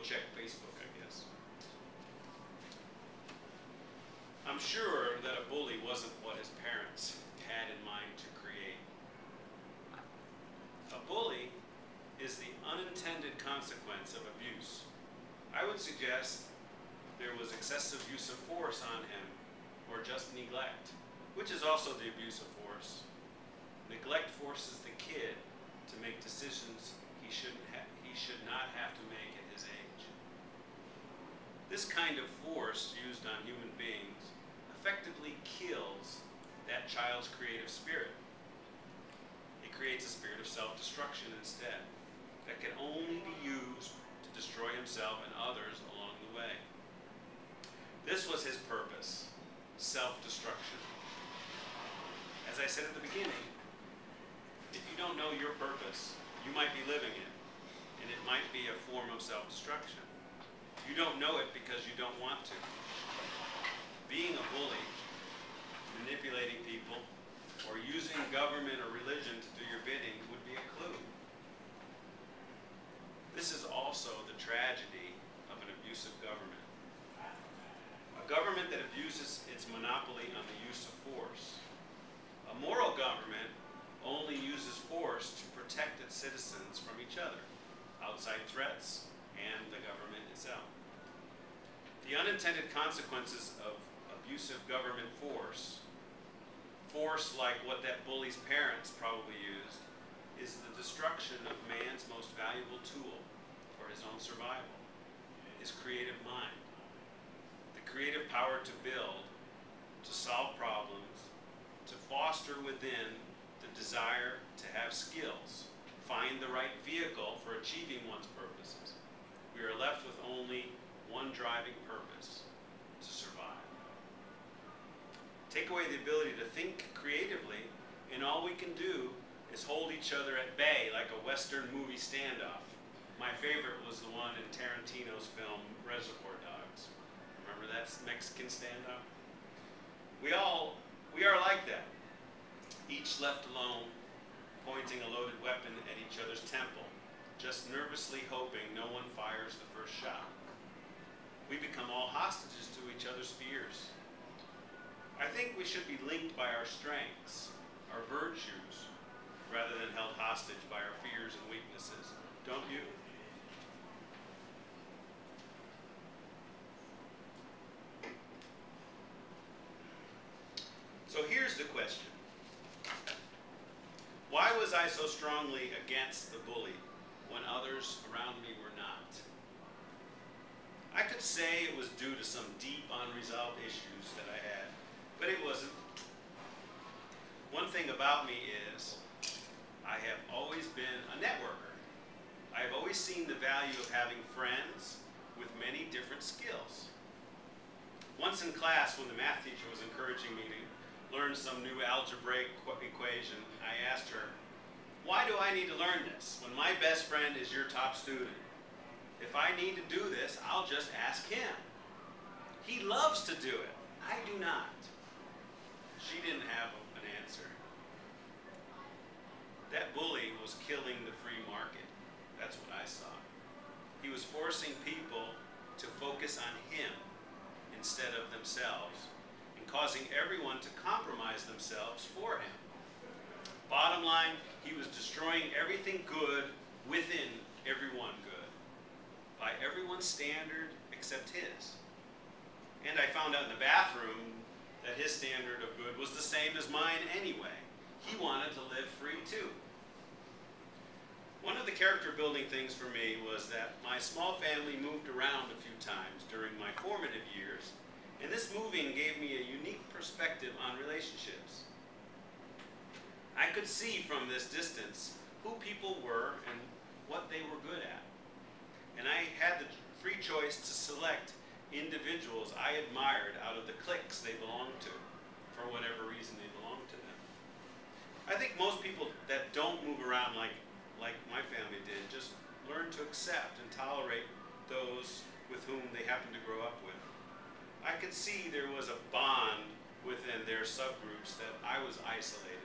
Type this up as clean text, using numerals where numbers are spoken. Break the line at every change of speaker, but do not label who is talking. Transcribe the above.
check Facebook, I guess. I'm sure that a bully wasn't what his parents had in mind to create. A bully is the unintended consequence of abuse. I would suggest there was excessive use of force on him, or just neglect, which is also the abuse of force. Neglect forces the kid to make decisions he should not have to make at his age. This kind of force used on human beings effectively kills that child's creative spirit. It creates a spirit of self-destruction instead that can only be used to destroy himself and others along the way. This was his purpose, self-destruction. As I said at the beginning, if you don't know your purpose, you might be living it, and it might be a form of self-destruction. You don't know it because you don't want to. Being a bully, manipulating people, or using government or religion to do your bidding would be a clue. This is also the tragedy of an abusive government. A government that abuses its monopoly on the use of force. A moral government only uses force to protect its citizens from each other, outside threats, and the government itself. The unintended consequences of abusive government force like what that bully's parents probably used, is the destruction of man's most valuable tool for his own survival, his creative mind. The creative power to build, to solve problems, to foster within the desire to have skills, find the right vehicle for achieving one's purposes. We are left with only one driving purpose: to survive. Take away the ability to think creatively, and all we can do is hold each other at bay like a Western movie standoff. My favorite was the one in Tarantino's film Reservoir Dogs. Remember that Mexican standoff? We are like that. Each left alone, pointing a loaded weapon at each other's temple, just nervously hoping no one fires the first shot. We become all hostages to each other's fears. I think we should be linked by our strengths, our virtues, rather than held hostage by our fears and weaknesses. Don't you? So here's the question. Why was I so strongly against the bully when others around me were not? I could say it was due to some deep unresolved issues that I had, but it wasn't. One thing about me is I have always been a networker. I have always seen the value of having friends with many different skills. Once in class, when the math teacher was encouraging me to learn some new algebraic equation, I asked her, "Why do I need to learn this when my best friend is your top student? If I need to do this, I'll just ask him. He loves to do it. I do not." She didn't have an answer. That bully was killing the free market. That's what I saw. He was forcing people to focus on him instead of themselves, and causing everyone to compromise themselves for him. Bottom line, he was destroying everything good within everyone good, by everyone's standard except his. And I found out in the bathroom that his standard of good was the same as mine anyway. He wanted to live free too. One of the character building things for me was that my small family moved around a few times during my formative years, and this moving gave me a unique perspective on relationships. I could see from this distance who people were and what they were good at. And I had the free choice to select individuals I admired out of the cliques they belonged to, for whatever reason they belonged to them. I think most people that don't move around like my family did just learn to accept and tolerate those with whom they happen to grow up with. I could see there was a bond within their subgroups that I was isolated.